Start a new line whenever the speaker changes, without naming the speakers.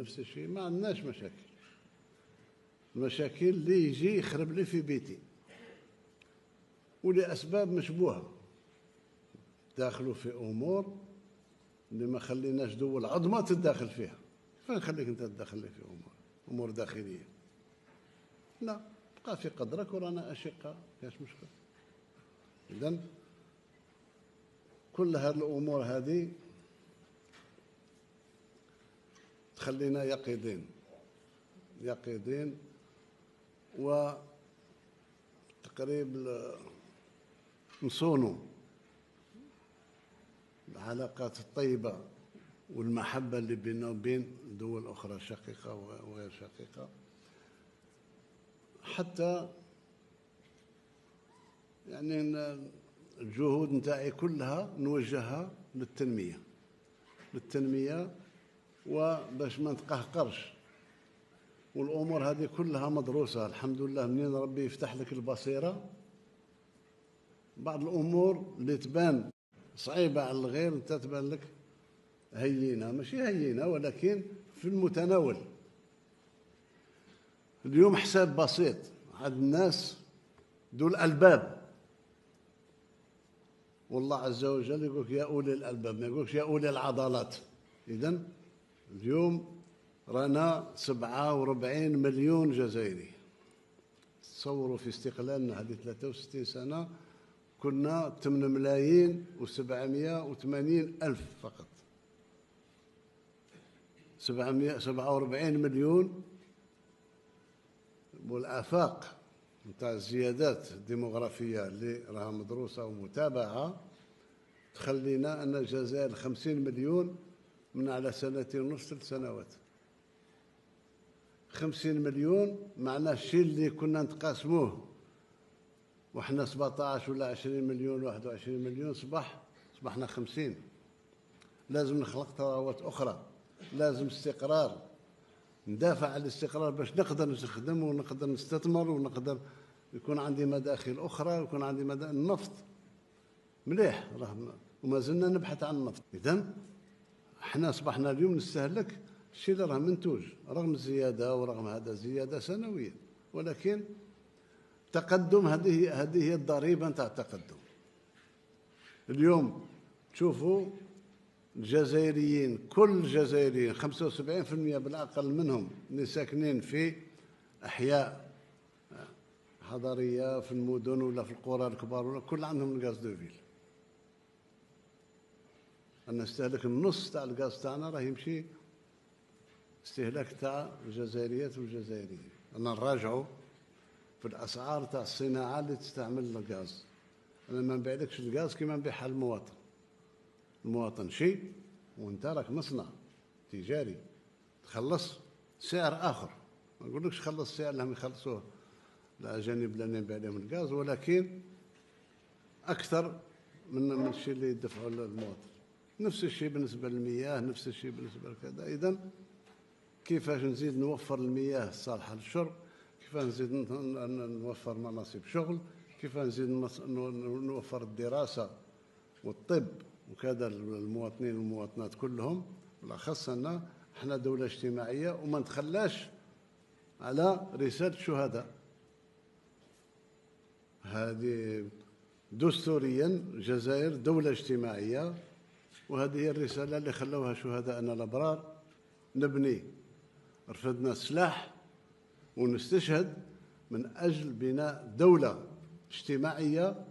نفس الشيء، ما عندناش مشاكل. المشاكل اللي يجي يخرب لي في بيتي ولأسباب مشبوهة، داخلوا في أمور اللي ما خليناش دول عظمى تتداخل فيها. فين خليك أنت تدخل لي في أمور داخلية؟ لا، بقى في قدرك ورانا أشقاء، كاش مشكل. إذن كل هذه الأمور هذه تخلينا يقظين وتقريب نصونوا العلاقات الطيبة والمحبة اللي بيننا وبين دول أخرى شقيقة وغير شقيقة، حتى يعني الجهود نتاعي كلها نوجهها للتنمية وباش ما نتقهقرش. والأمور هذه كلها مدروسة الحمد لله. منين ربي يفتح لك البصيرة، بعض الأمور اللي تبان صعيبة على الغير أنت تبان لك هينة، ماشي هينة ولكن في المتناول. اليوم حساب بسيط عند الناس ذو الألباب، والله عز وجل يقولك يا أولي الألباب، ما يقولكش يا أولي العضلات. إذن اليوم رانا 47 مليون جزائري. تصوروا في استقلالنا هذه 63 سنة كنا 8 ملايين و780 ألف فقط. 47 مليون، والآفاق نتاع الزيادات الديموغرافية اللي راها مدروسة ومتابعة تخلينا أن الجزائر 50 مليون من على 2.5 3 سنوات. 50 مليون معناه الشيء اللي كنا نتقاسموه وإحنا 17 ولا 20 مليون 21 مليون صبحنا 50. لازم نخلق ثروات أخرى، لازم استقرار، ندافع على الاستقرار باش نقدر نخدم ونقدر نستثمر ونقدر يكون عندي مداخل أخرى ويكون عندي النفط مليح وما زلنا نبحث عن النفط. إذن احنا أصبحنا اليوم نستهلك الشيء اللي راه منتوج، رغم الزيادة ورغم هذا زيادة سنوية، ولكن تقدم. هذه هي الضريبة نتاع التقدم. اليوم تشوفوا الجزائريين، كل الجزائريين 75% بالأقل منهم اللي ساكنين في أحياء حضرية في المدن ولا في القرى الكبار ولا كل عندهم الغاز دو فيل. أنا نستهلك النص تاع الغاز تاعنا راه يمشي استهلاك تاع الجزائريات والجزائريين. أنا نراجعوا في الأسعار تاع الصناعة اللي تستعمل الغاز. أنا ما نبيعلكش الغاز كيما نبيعها للمواطن. المواطن شيء وانت راك مصنع تجاري تخلص سعر آخر. ما نقولكش خلص سعر لهم يخلصوه الأجانب لأن نبيع لهم الغاز، ولكن أكثر من الشيء اللي يدفعوا للمواطن. نفس الشيء بالنسبة للمياه، نفس الشيء بالنسبة لكذا. إذن كيفاش نزيد نوفر المياه الصالحة للشرب، كيفاش نزيد نوفر مناصب شغل، كيفاش نزيد نوفر الدراسة والطب وكذا المواطنين والمواطنات كلهم. بالأخص أن احنا دولة اجتماعية وما نتخلاش على رسالة شهداء. هذه دستوريا الجزائر دولة اجتماعية، وهذه هي الرسالة اللي خلوها شهداءنا الأبرار. نبني، رفضنا السلاح ونستشهد من أجل بناء دولة اجتماعية